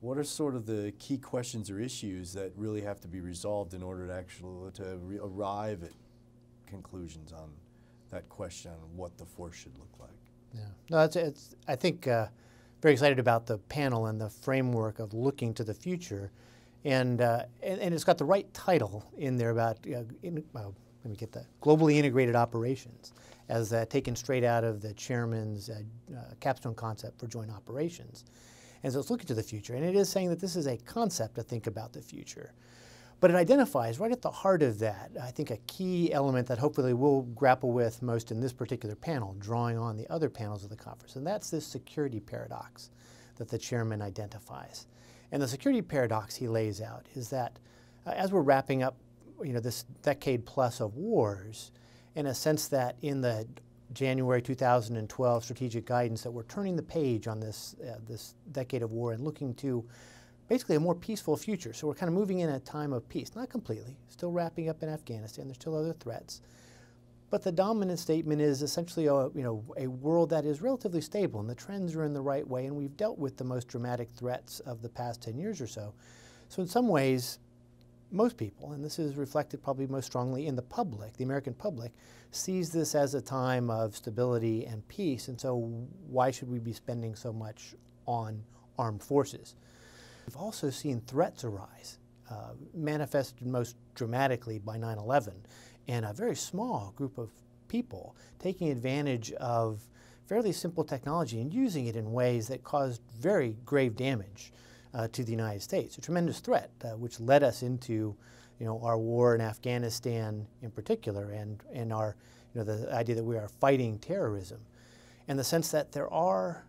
What are sort of the key questions or issues that really have to be resolved in order to actually arrive at conclusions on that question on what the force should look like? Yeah, no, it's I think very excited about the panel and the framework of looking to the future, and it's got the right title in there about let me get that, globally integrated operations, as taken straight out of the chairman's capstone concept for joint operations. And so it's looking to the future, and it is saying that this is a concept to think about the future. But it identifies right at the heart of that, I think, a key element that hopefully we'll grapple with most in this particular panel, drawing on the other panels of the conference, and that's this security paradox that the chairman identifies. And the security paradox he lays out is that as we're wrapping up this decade plus of wars, in a sense that in the January 2012 strategic guidance that we're turning the page on this decade of war and looking to basically a more peaceful future. So we're kind of moving in a time of peace, not completely, still wrapping up in Afghanistan. There's still other threats, but the dominant statement is essentially a world that is relatively stable and the trends are in the right way, and we've dealt with the most dramatic threats of the past 10 years or so. So in some ways, most people, and this is reflected probably most strongly in the public, the American public, sees this as a time of stability and peace, and so why should we be spending so much on armed forces? We've also seen threats arise, manifested most dramatically by 9/11, and a very small group of people taking advantage of fairly simple technology and using it in ways that caused very grave damage to the United States, a tremendous threat, which led us into our war in Afghanistan in particular, and our the idea that we are fighting terrorism, and the sense that there are,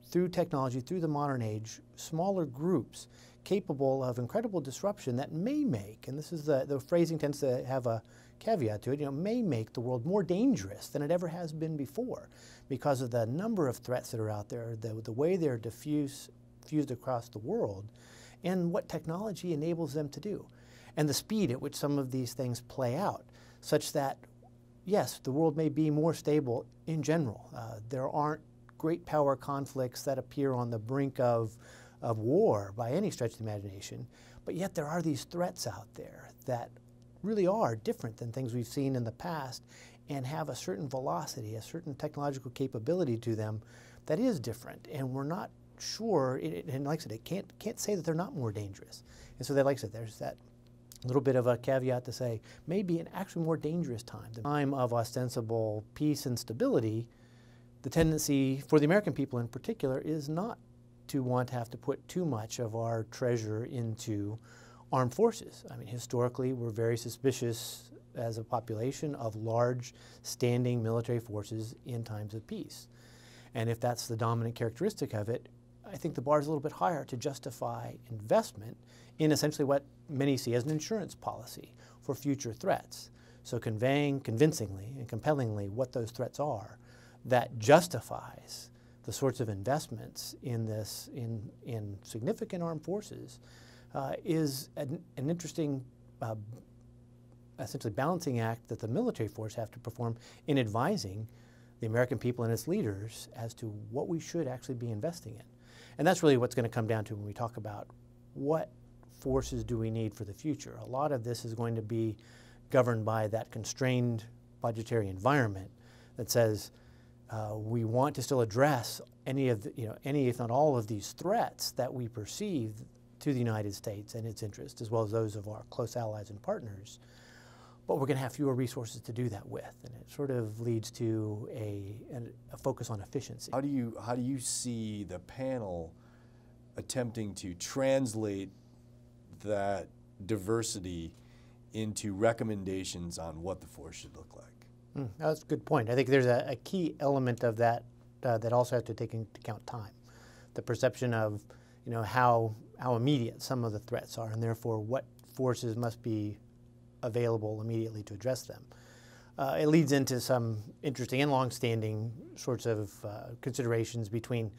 through technology, through the modern age, smaller groups capable of incredible disruption that may make, and this is the phrasing tends to have a caveat to it, may make the world more dangerous than it ever has been before because of the number of threats that are out there, the way they're diffused across the world, and what technology enables them to do, and the speed at which some of these things play out, such that, yes, the world may be more stable in general. There aren't great power conflicts that appear on the brink of war by any stretch of the imagination, but yet there are these threats out there that really are different than things we've seen in the past and have a certain velocity, a certain technological capability to them that is different, and we're not sure, and like I said, it can't say that they're not more dangerous. And so, like I said, there's that little bit of a caveat to say maybe an actually more dangerous time, the time of ostensible peace and stability. The tendency for the American people in particular is not to want to have to put too much of our treasure into armed forces. I mean, historically, we're very suspicious as a population of large standing military forces in times of peace. And if that's the dominant characteristic of it, I think the bar is a little bit higher to justify investment in essentially what many see as an insurance policy for future threats. So conveying convincingly and compellingly what those threats are, that justifies the sorts of investments in this, in significant armed forces, is an interesting, essentially balancing act that the military force have to perform in advising the American people and its leaders as to what we should actually be investing in. And that's really what's going to come down to when we talk about what forces do we need for the future. A lot of this is going to be governed by that constrained budgetary environment that says we want to still address any of the, any if not all of these threats that we perceive to the United States and its interests, as well as those of our close allies and partners. But we're going to have fewer resources to do that with, and it sort of leads to a focus on efficiency. How do you see the panel attempting to translate that diversity into recommendations on what the force should look like? That's a good point. I think there's a key element of that that also has to take into account time, the perception of how immediate some of the threats are, and therefore what forces must be available immediately to address them. It leads into some interesting and long-standing sorts of considerations between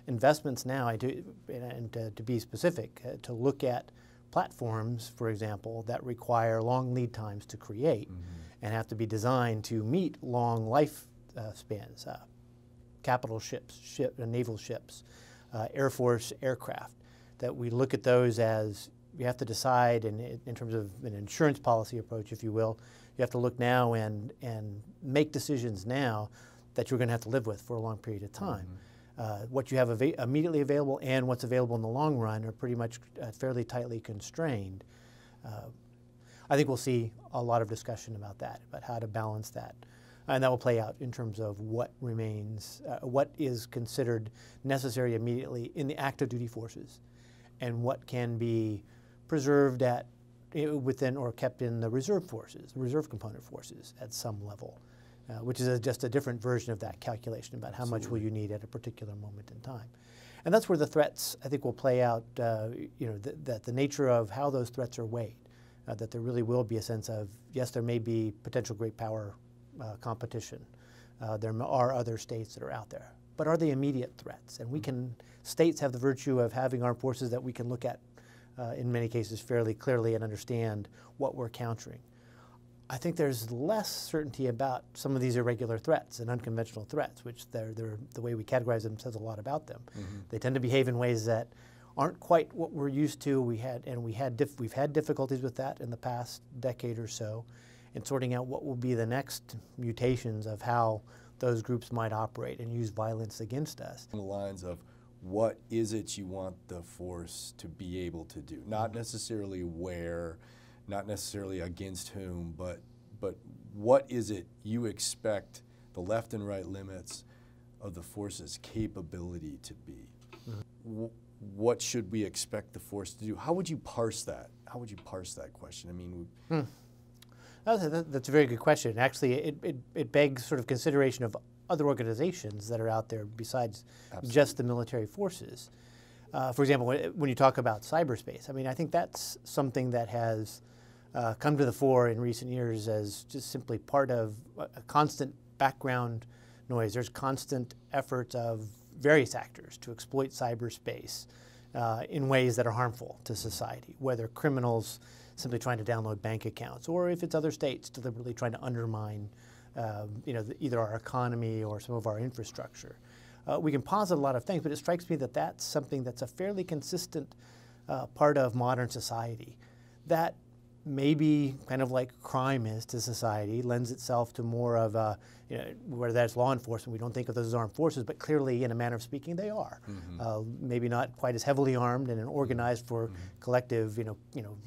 investments now, and to be specific, to look at platforms, for example, that require long lead times to create and have to be designed to meet long life spans, capital ships, naval ships, Air Force aircraft, that we look at those as you have to decide, in terms of an insurance policy approach, if you will, you have to look now and make decisions now that you're going to have to live with for a long period of time. What you have immediately available and what's available in the long run are pretty much fairly tightly constrained. I think we'll see a lot of discussion about that, about how to balance that. And that will play out in terms of what remains, what is considered necessary immediately in the active duty forces, and what can be preserved within or kept in the reserve forces, the reserve component forces at some level, which is just a different version of that calculation about how much will you need at a particular moment in time. And that's where the threats, I think, will play out, that the nature of how those threats are weighed, that there really will be a sense of, yes, there may be potential great power competition. There are other states that are out there. But are they immediate threats? And states have the virtue of having armed forces that we can look at in many cases fairly clearly and understand what we're countering. I think there's less certainty about some of these irregular threats and unconventional threats, which the way we categorize them says a lot about them. They tend to behave in ways that aren't quite what we're used to. We've had difficulties with that in the past decade or so, in sorting out what will be the next mutations of how those groups might operate and use violence against us. On the lines of, what is it you want the force to be able to do? Not necessarily where, not necessarily against whom, but what is it you expect the left and right limits of the force's capability to be? What should we expect the force to do? How would you parse that? How would you parse that question? I mean, that's a very good question. Actually, it begs sort of consideration of other organizations that are out there besides just the military forces. For example, when you talk about cyberspace, I mean, I think that's something that has come to the fore in recent years as just simply part of a constant background noise. There's constant efforts of various actors to exploit cyberspace in ways that are harmful to society, whether criminals simply trying to download bank accounts, or if it's other states deliberately trying to undermine either our economy or some of our infrastructure. We can posit a lot of things, but it strikes me that that's something that's a fairly consistent part of modern society. That maybe kind of like crime is to society, lends itself to more of a, where there's law enforcement, we don't think of those as armed forces, but clearly, in a manner of speaking, they are. Maybe not quite as heavily armed and organized for collective,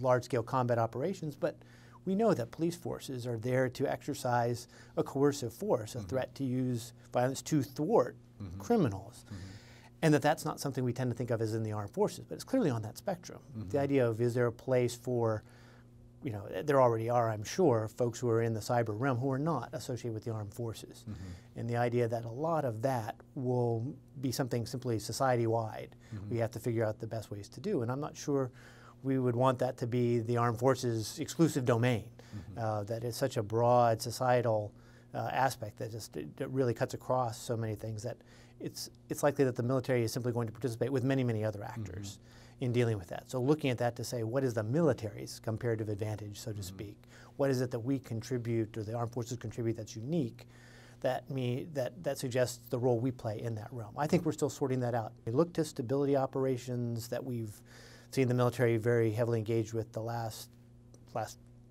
large-scale combat operations, but we know that police forces are there to exercise a coercive force, a threat to use violence to thwart criminals. And that's not something we tend to think of as in the armed forces, but it's clearly on that spectrum. The idea of, is there a place for, there already are, I'm sure, folks who are in the cyber realm who are not associated with the armed forces. And the idea that a lot of that will be something simply society-wide. We have to figure out the best ways to do. And I'm not sure we would want that to be the armed forces' exclusive domain. That is such a broad societal aspect that really cuts across so many things that it's likely that the military is simply going to participate with many, many other actors in dealing with that. So looking at that to say, what is the military's comparative advantage, so to speak? What is it that we contribute, or the armed forces contribute, that's unique, that suggests the role we play in that realm? I think we're still sorting that out. We look to stability operations that we've seen the military very heavily engaged with the last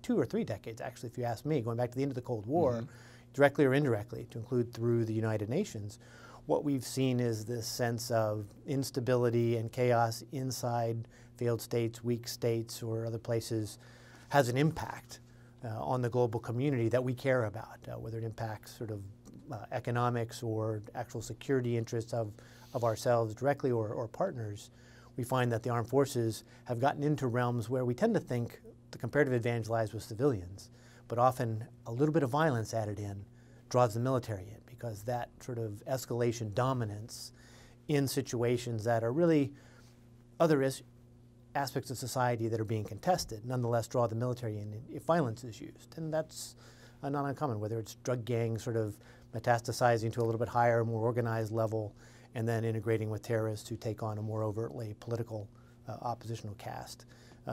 2 or 3 decades, actually, if you ask me, going back to the end of the Cold War, directly or indirectly, to include through the United Nations. What we've seen is this sense of instability and chaos inside failed states, weak states, or other places has an impact on the global community that we care about, whether it impacts sort of economics or actual security interests of ourselves directly or partners. We find that the armed forces have gotten into realms where we tend to think the comparative advantage lies with civilians, but often a little bit of violence added in draws the military in, because that sort of escalation dominance in situations that are really other aspects of society that are being contested nonetheless draw the military in if violence is used. And that's not uncommon, whether it's drug gangs sort of metastasizing to a little bit higher, more organized level, and then integrating with terrorists who take on a more overtly political oppositional cast.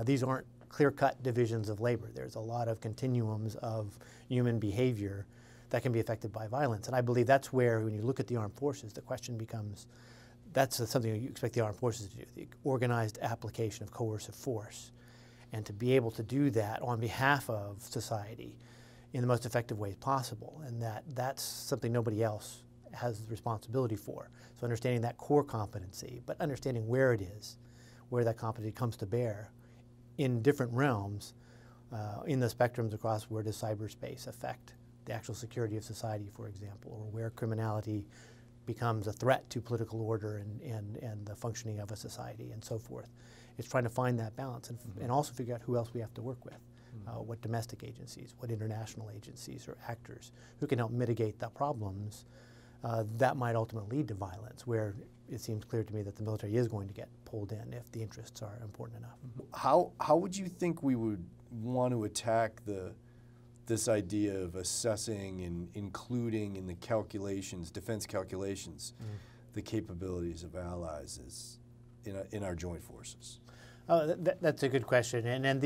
These aren't clear-cut divisions of labor. There's a lot of continuums of human behavior that can be affected by violence. And I believe that's where, when you look at the armed forces, the question becomes that's something you expect the armed forces to do, the organized application of coercive force, and to be able to do that on behalf of society in the most effective ways possible, and that's something nobody else has the responsibility for. So understanding that core competency, but understanding where it is, where that competency comes to bear in different realms, in the spectrums across where does cyberspace affect the actual security of society, for example, or where criminality becomes a threat to political order and the functioning of a society and so forth. It's trying to find that balance and also figure out who else we have to work with, what domestic agencies, what international agencies or actors who can help mitigate the problems that might ultimately lead to violence, where it seems clear to me that the military is going to get pulled in if the interests are important enough. How would you think we would want to attack this idea of assessing and including in the calculations, defense calculations, the capabilities of allies in our joint forces? That's a good question, and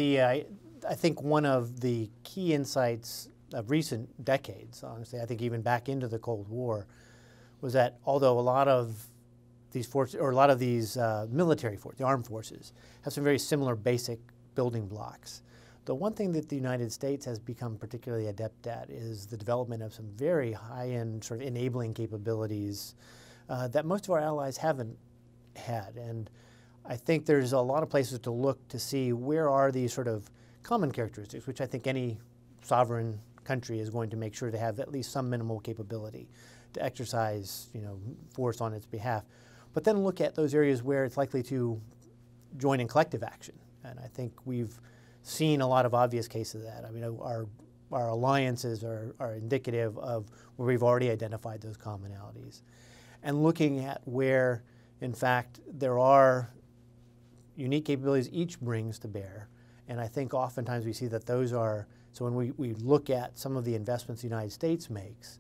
I think one of the key insights of recent decades, honestly, I think even back into the Cold War, was that although a lot of these forces, or a lot of these military forces, the armed forces, have some very similar basic building blocks, the one thing that the United States has become particularly adept at is the development of some very high-end sort of enabling capabilities that most of our allies haven't had. And I think there's a lot of places to look to see where are these sort of common characteristics, which I think any sovereign country is going to make sure to have at least some minimal capability to exercise, force on its behalf. But then look at those areas where it's likely to join in collective action. And I think we've seen a lot of obvious cases of that. I mean, our alliances are indicative of where we've already identified those commonalities. And looking at where, in fact, there are unique capabilities each brings to bear. And I think oftentimes we see that those are, so when we look at some of the investments the United States makes,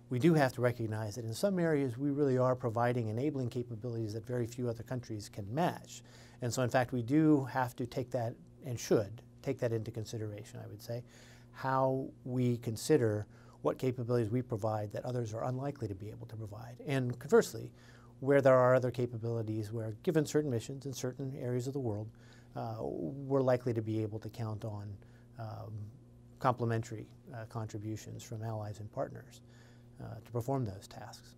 we do have to recognize that in some areas we really are providing enabling capabilities that very few other countries can match. And so in fact we do have to take that, and should take that into consideration, I would say, how we consider what capabilities we provide that others are unlikely to be able to provide. And conversely, where there are other capabilities where, given certain missions in certain areas of the world, we're likely to be able to count on complementary contributions from allies and partners to perform those tasks.